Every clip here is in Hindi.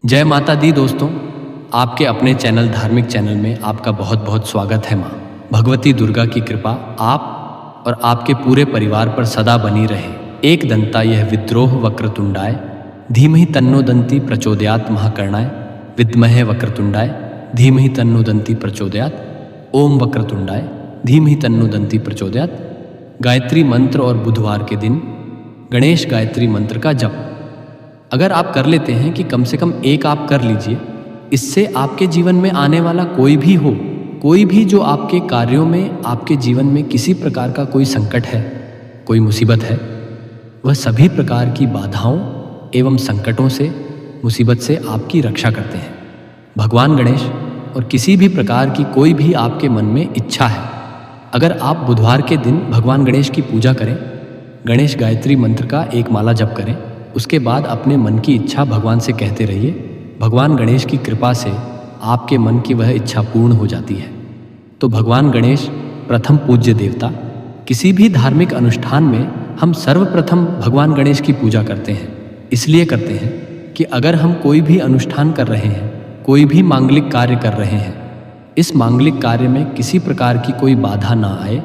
जय माता दी दोस्तों, आपके अपने चैनल धार्मिक चैनल में आपका बहुत बहुत स्वागत है। माँ भगवती दुर्गा की कृपा आप और आपके पूरे परिवार पर सदा बनी रहे। एक दंता यह विद्रोह वक्रतुंडाय धीमहि तन्नो दंती प्रचोदयात् महाकर्णाय विद्महे वक्रतुंडाय धीमहि तन्नो दंती प्रचोदयात् ओम वक्रतुंडाय धीमहि तन्नो दंती प्रचोदयात्। गायत्री मंत्र और बुधवार के दिन गणेश गायत्री मंत्र का जप अगर आप कर लेते हैं कि कम से कम एक आप कर लीजिए, इससे आपके जीवन में आने वाला कोई भी जो आपके कार्यों में, आपके जीवन में किसी प्रकार का कोई संकट है, कोई मुसीबत है, वह सभी प्रकार की बाधाओं एवं संकटों से, मुसीबत से आपकी रक्षा करते हैं। भगवान गणेश और किसी भी प्रकार की कोई भी आपके मन में इच्छा है, अगर आप बुधवार के दिन भगवान गणेश की पूजा करें, गणेश गायत्री मंत्र का एक माला जप करें, उसके बाद अपने मन की इच्छा भगवान से कहते रहिए। भगवान गणेश की कृपा से आपके मन की वह इच्छा पूर्ण हो जाती है। तो भगवान गणेश प्रथम पूज्य देवता। किसी भी धार्मिक अनुष्ठान में हम सर्वप्रथम भगवान गणेश की पूजा करते हैं। इसलिए करते हैं कि अगर हम कोई भी अनुष्ठान कर रहे हैं, कोई भी मांगलिक कार्य कर रहे हैं, इस मांगलिक कार्य में किसी प्रकार की कोई बाधा ना आए,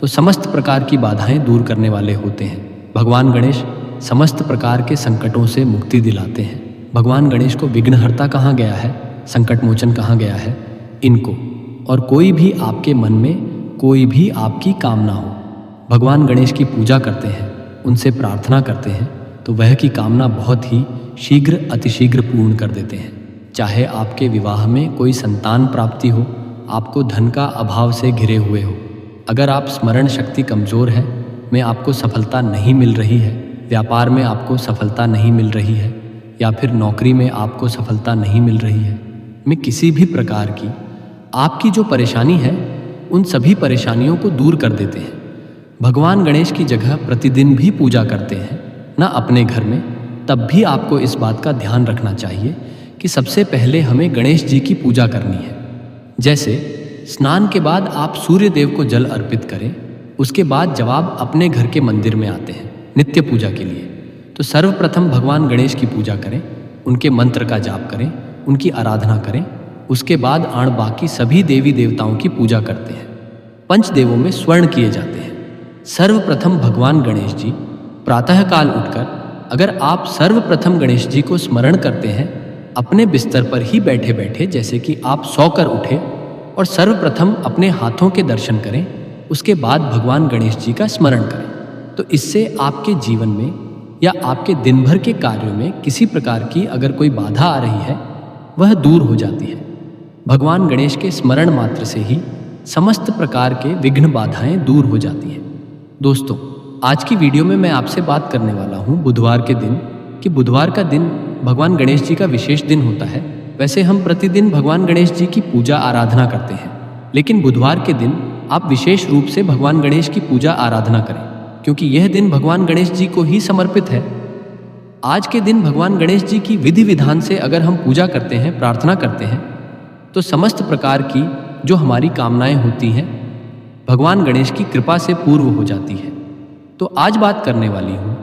तो समस्त प्रकार की बाधाएं दूर करने वाले होते हैं। भगवान गणेश समस्त प्रकार के संकटों से मुक्ति दिलाते हैं। भगवान गणेश को विघ्नहर्ता कहा गया है, संकट मोचन कहा गया है इनको। और कोई भी आपके मन में कोई भी आपकी कामना हो, भगवान गणेश की पूजा करते हैं, उनसे प्रार्थना करते हैं, तो वह की कामना बहुत ही शीघ्र अतिशीघ्र पूर्ण कर देते हैं। चाहे आपके विवाह में कोई संतान प्राप्ति हो, आपको धन का अभाव से घिरे हुए हो, अगर आप स्मरण शक्ति कमज़ोर है, में आपको सफलता नहीं मिल रही है, व्यापार में आपको सफलता नहीं मिल रही है, या फिर नौकरी में आपको सफलता नहीं मिल रही है, में किसी भी प्रकार की आपकी जो परेशानी है, उन सभी परेशानियों को दूर कर देते हैं। भगवान गणेश की जगह प्रतिदिन भी पूजा करते हैं ना अपने घर में, तब भी आपको इस बात का ध्यान रखना चाहिए कि सबसे पहले हमें गणेश जी की पूजा करनी है। जैसे स्नान के बाद आप सूर्य देव को जल अर्पित करें, उसके बाद जब आप अपने घर के मंदिर में आते हैं नित्य पूजा के लिए, तो सर्वप्रथम भगवान गणेश की पूजा करें, उनके मंत्र का जाप करें, उनकी आराधना करें। उसके बाद आण बाकी सभी देवी देवताओं की पूजा करते हैं। पंचदेवों में स्वर्ण किए जाते हैं। सर्वप्रथम भगवान गणेश जी प्रातःकाल उठकर, अगर आप सर्वप्रथम गणेश जी को स्मरण करते हैं अपने बिस्तर पर ही बैठे बैठे, जैसे कि आप सोकर उठे और सर्वप्रथम अपने हाथों के दर्शन करें, उसके बाद भगवान गणेश जी का स्मरण करें, तो इससे आपके जीवन में या आपके दिन भर के कार्यों में किसी प्रकार की अगर कोई बाधा आ रही है, वह दूर हो जाती है। भगवान गणेश के स्मरण मात्र से ही समस्त प्रकार के विघ्न बाधाएं दूर हो जाती हैं। दोस्तों, आज की वीडियो में मैं आपसे बात करने वाला हूं बुधवार के दिन, कि बुधवार का दिन भगवान गणेश जी का विशेष दिन होता है। वैसे हम प्रतिदिन भगवान गणेश जी की पूजा आराधना करते हैं, लेकिन बुधवार के दिन आप विशेष रूप से भगवान गणेश की पूजा आराधना करें, क्योंकि यह दिन भगवान गणेश जी को ही समर्पित है। आज के दिन भगवान गणेश जी की विधि विधान से अगर हम पूजा करते हैं, प्रार्थना करते हैं, तो समस्त प्रकार की जो हमारी कामनाएं होती हैं, भगवान गणेश की कृपा से पूर्व हो जाती है। तो आज बात करने वाली हूँ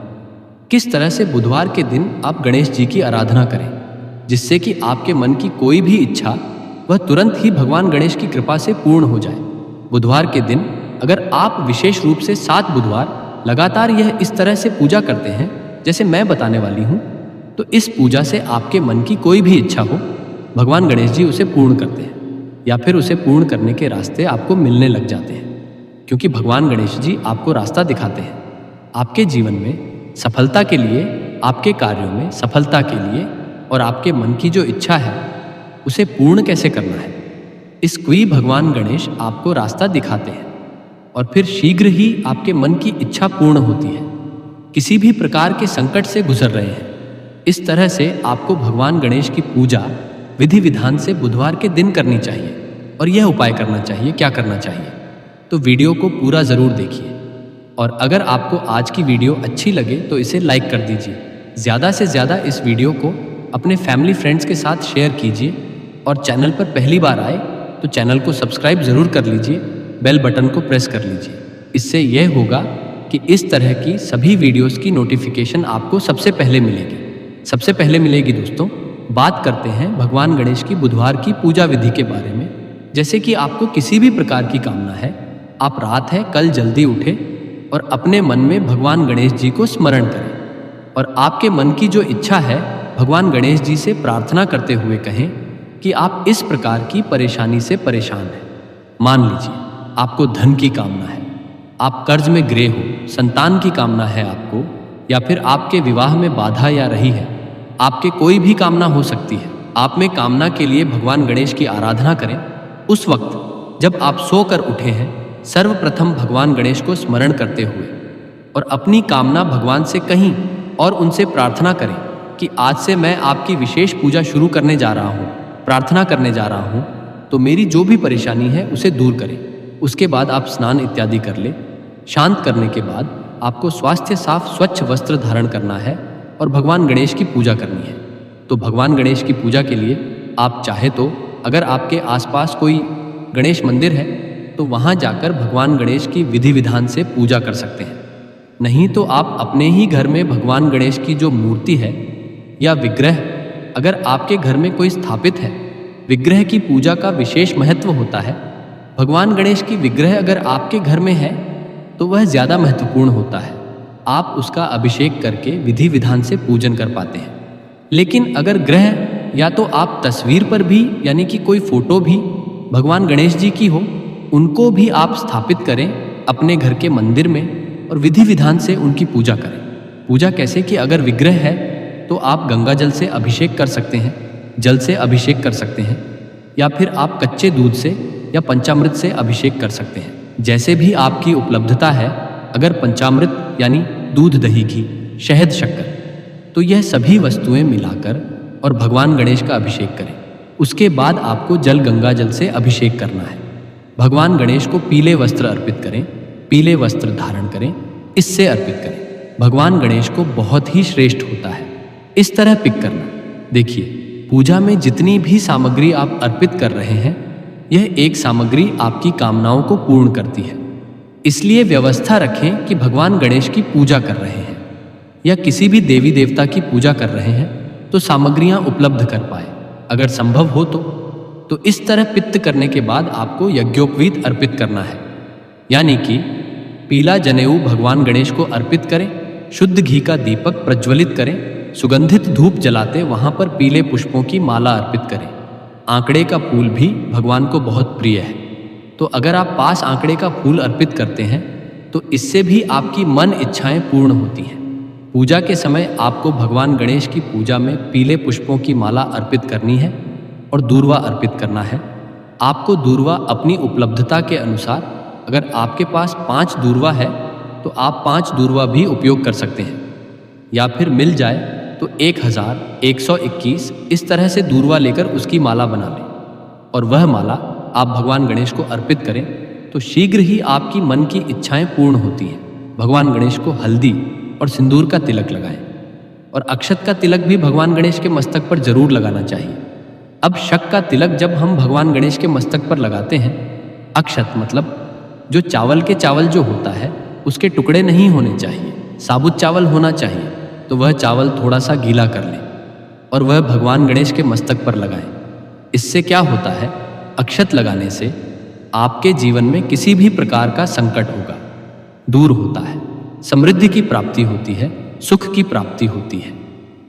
किस तरह से बुधवार के दिन आप गणेश जी की आराधना करें, जिससे कि आपके मन की कोई भी इच्छा वह तुरंत ही भगवान गणेश की कृपा से पूर्ण हो जाए। बुधवार के दिन अगर आप विशेष रूप से 7 बुधवार लगातार यह इस तरह से पूजा करते हैं जैसे मैं बताने वाली हूँ, तो इस पूजा से आपके मन की कोई भी इच्छा हो, भगवान गणेश जी उसे पूर्ण करते हैं, या फिर उसे पूर्ण करने के रास्ते आपको मिलने लग जाते हैं, क्योंकि भगवान गणेश जी आपको रास्ता दिखाते हैं। आपके जीवन में सफलता के लिए, आपके कार्यों में सफलता के लिए, और आपके मन की जो इच्छा है उसे पूर्ण कैसे करना है, इसको ही भगवान गणेश आपको रास्ता दिखाते हैं, और फिर शीघ्र ही आपके मन की इच्छा पूर्ण होती है। किसी भी प्रकार के संकट से गुजर रहे हैं, इस तरह से आपको भगवान गणेश की पूजा विधि विधान से बुधवार के दिन करनी चाहिए। और यह उपाय करना चाहिए, क्या करना चाहिए, तो वीडियो को पूरा ज़रूर देखिए। और अगर आपको आज की वीडियो अच्छी लगे तो इसे लाइक कर दीजिए। ज़्यादा से ज़्यादा इस वीडियो को अपने फैमिली फ्रेंड्स के साथ शेयर कीजिए, और चैनल पर पहली बार आए तो चैनल को सब्सक्राइब ज़रूर कर लीजिए, बेल बटन को प्रेस कर लीजिए। इससे यह होगा कि इस तरह की सभी वीडियोस की नोटिफिकेशन आपको सबसे पहले मिलेगी दोस्तों। बात करते हैं भगवान गणेश की बुधवार की पूजा विधि के बारे में। जैसे कि आपको किसी भी प्रकार की कामना है, आप रात है कल जल्दी उठे और अपने मन में भगवान गणेश जी को स्मरण करें और आपके मन की जो इच्छा है भगवान गणेश जी से प्रार्थना करते हुए कहें कि आप इस प्रकार की परेशानी से परेशान हैं। मान लीजिए आपको धन की कामना है, आप कर्ज में गिरे हो, संतान की कामना है आपको, या फिर आपके विवाह में बाधा या रही है। आपके कोई भी कामना हो सकती है। आप में कामना के लिए भगवान गणेश की आराधना करें। उस वक्त जब आप सोकर उठे हैं, सर्वप्रथम भगवान गणेश को स्मरण करते हुए और अपनी कामना भगवान से कहीं और उनसे प्रार्थना करें कि आज से मैं आपकी विशेष पूजा शुरू करने जा रहा हूँ, प्रार्थना करने जा रहा हूँ, तो मेरी जो भी परेशानी है उसे दूर करें। उसके बाद आप स्नान इत्यादि कर ले। शांत करने के बाद आपको स्वास्थ्य साफ स्वच्छ वस्त्र धारण करना है और भगवान गणेश की पूजा करनी है। तो भगवान गणेश की पूजा के लिए आप चाहे तो अगर आपके आसपास कोई गणेश मंदिर है तो वहाँ जाकर भगवान गणेश की विधि विधान से पूजा कर सकते हैं। नहीं तो आप अपने ही घर में भगवान गणेश की जो मूर्ति है या विग्रह अगर आपके घर में कोई स्थापित है, विग्रह की पूजा का विशेष महत्व होता है। भगवान गणेश की विग्रह अगर आपके घर में है तो वह ज़्यादा महत्वपूर्ण होता है। आप उसका अभिषेक करके विधि विधान से पूजन कर पाते हैं। लेकिन अगर ग्रह या तो आप तस्वीर पर भी यानी कि कोई फोटो भी भगवान गणेश जी की हो, उनको भी आप स्थापित करें अपने घर के मंदिर में और विधि विधान से उनकी पूजा करें। पूजा कैसे कि अगर विग्रह है तो आप गंगा जल से अभिषेक कर सकते हैं, जल से अभिषेक कर सकते हैं, या फिर आप कच्चे दूध से या पंचामृत से अभिषेक कर सकते हैं। जैसे भी आपकी उपलब्धता है, अगर पंचामृत यानी दूध, दही, घी, शहद, शक्कर, तो यह सभी वस्तुएं मिलाकर और भगवान गणेश का अभिषेक करें। उसके बाद आपको जल गंगा जल से अभिषेक करना है। भगवान गणेश को पीले वस्त्र अर्पित करें, पीले वस्त्र धारण करें, इससे अर्पित करें। भगवान गणेश को बहुत ही श्रेष्ठ होता है। इस तरह पिक करना। देखिए, पूजा में जितनी भी सामग्री आप अर्पित कर रहे हैं, यह एक सामग्री आपकी कामनाओं को पूर्ण करती है। इसलिए व्यवस्था रखें कि भगवान गणेश की पूजा कर रहे हैं या किसी भी देवी देवता की पूजा कर रहे हैं तो सामग्रियां उपलब्ध कर पाए। अगर संभव हो तो इस तरह पित्त करने के बाद आपको यज्ञोपवीत अर्पित करना है, यानी कि पीला जनेऊ भगवान गणेश को अर्पित करें, शुद्ध घी का दीपक प्रज्वलित करें, सुगंधित धूप जलाते वहां पर पीले पुष्पों की माला अर्पित करें। आंकड़े का फूल भी भगवान को बहुत प्रिय है, तो अगर आप पास आंकड़े का फूल अर्पित करते हैं तो इससे भी आपकी मन इच्छाएं पूर्ण होती हैं। पूजा के समय आपको भगवान गणेश की पूजा में पीले पुष्पों की माला अर्पित करनी है और दूर्वा अर्पित करना है। आपको दूर्वा अपनी उपलब्धता के अनुसार, अगर आपके पास 5 दूर्वा है तो आप 5 दूर्वा भी उपयोग कर सकते हैं, या फिर मिल जाए तो 1121 इस तरह से दूर्वा लेकर उसकी माला बना लें और वह माला आप भगवान गणेश को अर्पित करें तो शीघ्र ही आपकी मन की इच्छाएं पूर्ण होती हैं। भगवान गणेश को हल्दी और सिंदूर का तिलक लगाएं और अक्षत का तिलक भी भगवान गणेश के मस्तक पर जरूर लगाना चाहिए। अब शक का तिलक जब हम भगवान गणेश के मस्तक पर लगाते हैं, अक्षत मतलब जो चावल के चावल जो होता है उसके टुकड़े नहीं होने चाहिए, साबुत चावल होना चाहिए। तो वह चावल थोड़ा सा गीला कर लें और वह भगवान गणेश के मस्तक पर लगाएं। इससे क्या होता है, अक्षत लगाने से आपके जीवन में किसी भी प्रकार का संकट होगा दूर होता है, समृद्धि की प्राप्ति होती है, सुख की प्राप्ति होती है।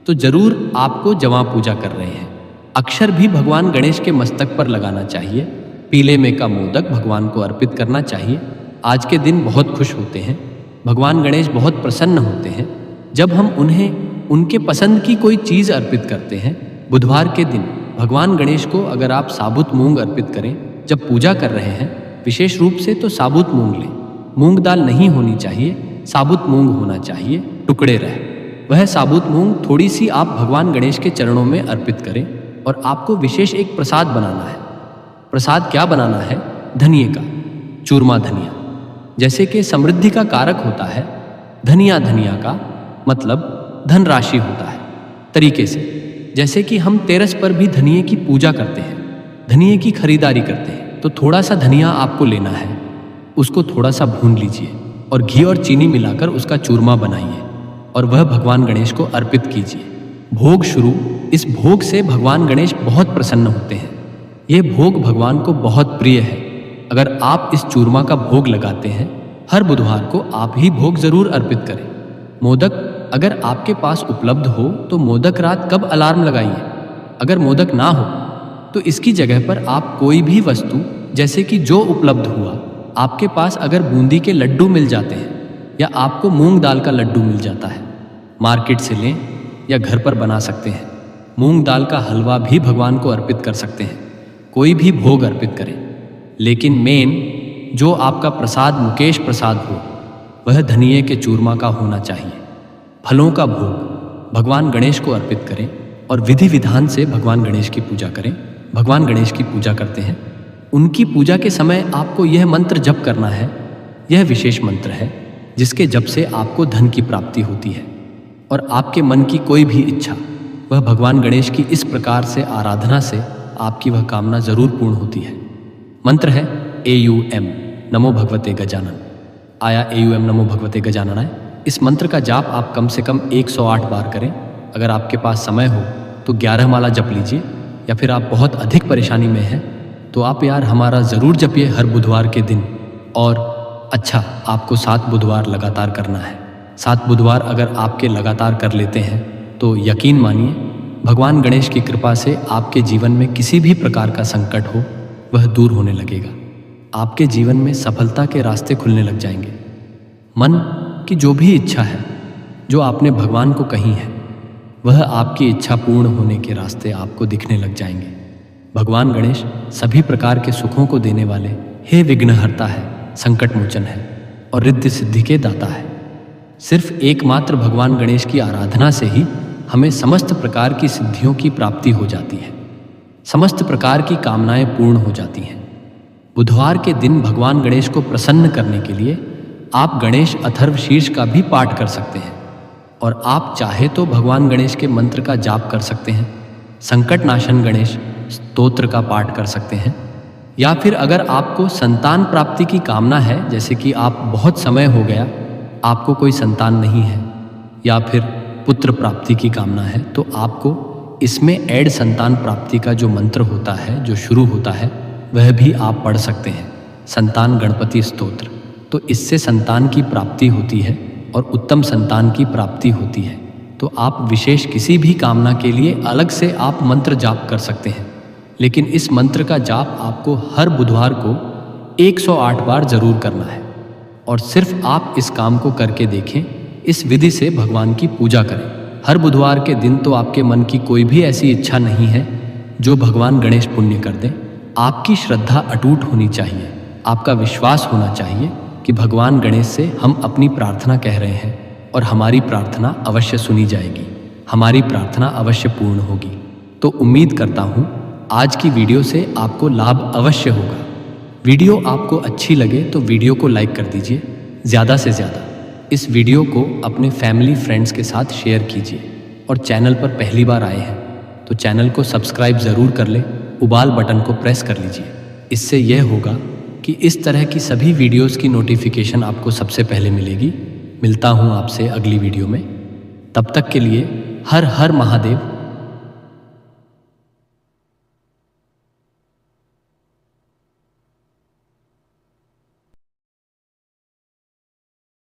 तो जरूर आपको जवां पूजा कर रहे हैं, अक्षर भी भगवान गणेश के मस्तक पर लगाना चाहिए। पीले में का मोदक भगवान को अर्पित करना चाहिए। आज के दिन बहुत खुश होते हैं, भगवान गणेश बहुत प्रसन्न होते हैं जब हम उन्हें उनके पसंद की कोई चीज़ अर्पित करते हैं। बुधवार के दिन भगवान गणेश को अगर आप साबुत मूंग अर्पित करें, जब पूजा कर रहे हैं विशेष रूप से, तो साबुत मूंग लें। मूंग दाल नहीं होनी चाहिए, साबुत मूंग होना चाहिए, टुकड़े रहे। वह साबुत मूंग थोड़ी सी आप भगवान गणेश के चरणों में अर्पित करें और आपको विशेष एक प्रसाद बनाना है। प्रसाद क्या बनाना है? धनिये का, चूरमा धनिया। जैसे कि समृद्धि का कारक होता है धनिया, धनिया का मतलब धनराशि होता है। तरीके से जैसे कि हम तेरस पर भी धनिये की पूजा करते हैं, धनिये की खरीदारी करते हैं, तो थोड़ा सा धनिया आपको लेना है, उसको थोड़ा सा भून लीजिए और घी और चीनी मिलाकर उसका चूरमा बनाइए और वह भगवान गणेश को अर्पित कीजिए। भोग शुरू इस भोग से भगवान गणेश बहुत प्रसन्न होते हैं। यह भोग भगवान को बहुत प्रिय है। अगर आप इस चूरमा का भोग लगाते हैं, हर बुधवार को आप ही भोग जरूर अर्पित करें। मोदक अगर आपके पास उपलब्ध हो तो मोदक रात कब अलार्म लगाइए। अगर मोदक ना हो तो इसकी जगह पर आप कोई भी वस्तु, जैसे कि जो उपलब्ध हुआ, आपके पास अगर बूंदी के लड्डू मिल जाते हैं या आपको मूंग दाल का लड्डू मिल जाता है, मार्केट से लें या घर पर बना सकते हैं। मूंग दाल का हलवा भी भगवान को अर्पित कर सकते हैं। कोई भी भोग अर्पित करें, लेकिन मेन जो आपका प्रसाद मुकेश प्रसाद हो वह धनिये के चूरमा का होना चाहिए। फलों का भोग भगवान गणेश को अर्पित करें और विधि विधान से भगवान गणेश की पूजा करें। भगवान गणेश की पूजा करते हैं, उनकी पूजा के समय आपको यह मंत्र जप करना है। यह विशेष मंत्र है जिसके जप से आपको धन की प्राप्ति होती है और आपके मन की कोई भी इच्छा, वह भगवान गणेश की इस प्रकार से आराधना से आपकी वह कामना जरूर पूर्ण होती है। मंत्र है AUM नमो भगवते गजानन। आया AUM नमो भगवते गजाननाय। इस मंत्र का जाप आप कम से कम 108 बार करें। अगर आपके पास समय हो तो 11 माला जप लीजिए, या फिर आप बहुत अधिक परेशानी में हैं तो आप यार हमारा ज़रूर जपिए हर बुधवार के दिन। और अच्छा, आपको 7 बुधवार लगातार करना है। 7 बुधवार अगर आपके लगातार कर लेते हैं तो यकीन मानिए भगवान गणेश की कृपा से आपके जीवन में किसी भी प्रकार का संकट हो वह दूर होने लगेगा। आपके जीवन में सफलता के रास्ते खुलने लग जाएंगे। मन की जो भी इच्छा है जो आपने भगवान को कही है, वह आपकी इच्छा पूर्ण होने के रास्ते आपको दिखने लग जाएंगे। भगवान गणेश सभी प्रकार के सुखों को देने वाले हे विघ्नहर्ता है, संकट मोचन है और रिद्धि सिद्धि के दाता है। सिर्फ एकमात्र भगवान गणेश की आराधना से ही हमें समस्त प्रकार की सिद्धियों की प्राप्ति हो जाती है, समस्त प्रकार की कामनाएं पूर्ण हो जाती हैं। बुधवार के दिन भगवान गणेश को प्रसन्न करने के लिए आप गणेश अथर्व शीर्ष का भी पाठ कर सकते हैं और आप चाहे तो भगवान गणेश के मंत्र का जाप कर सकते हैं, संकट नाशन गणेश स्तोत्र का पाठ कर सकते हैं, या फिर अगर आपको संतान प्राप्ति की कामना है, जैसे कि आप बहुत समय हो गया आपको कोई संतान नहीं है, या फिर पुत्र प्राप्ति की कामना है, तो आपको इसमें ऐड संतान प्राप्ति का जो मंत्र होता है, जो शुरू होता है, वह भी आप पढ़ सकते हैं, संतान गणपति स्तोत्र। तो इससे संतान की प्राप्ति होती है और उत्तम संतान की प्राप्ति होती है। तो आप विशेष किसी भी कामना के लिए अलग से आप मंत्र जाप कर सकते हैं, लेकिन इस मंत्र का जाप आपको हर बुधवार को 108 बार जरूर करना है। और सिर्फ आप इस काम को करके देखें, इस विधि से भगवान की पूजा करें हर बुधवार के दिन, तो आपके मन की कोई भी ऐसी इच्छा नहीं है जो भगवान गणेश पुण्य कर दें। आपकी श्रद्धा अटूट होनी चाहिए, आपका विश्वास होना चाहिए कि भगवान गणेश से हम अपनी प्रार्थना कह रहे हैं और हमारी प्रार्थना अवश्य सुनी जाएगी, हमारी प्रार्थना अवश्य पूर्ण होगी। तो उम्मीद करता हूँ आज की वीडियो से आपको लाभ अवश्य होगा। वीडियो आपको अच्छी लगे तो वीडियो को लाइक कर दीजिए, ज़्यादा से ज़्यादा इस वीडियो को अपने फैमिली फ्रेंड्स के साथ शेयर कीजिए। और चैनल पर पहली बार आए हैं तो चैनल को सब्सक्राइब ज़रूर कर लें, उबाल बटन को प्रेस कर लीजिए। इससे यह होगा कि इस तरह की सभी वीडियोस की नोटिफिकेशन आपको सबसे पहले मिलेगी। मिलता हूँ आपसे अगली वीडियो में, तब तक के लिए हर हर महादेव।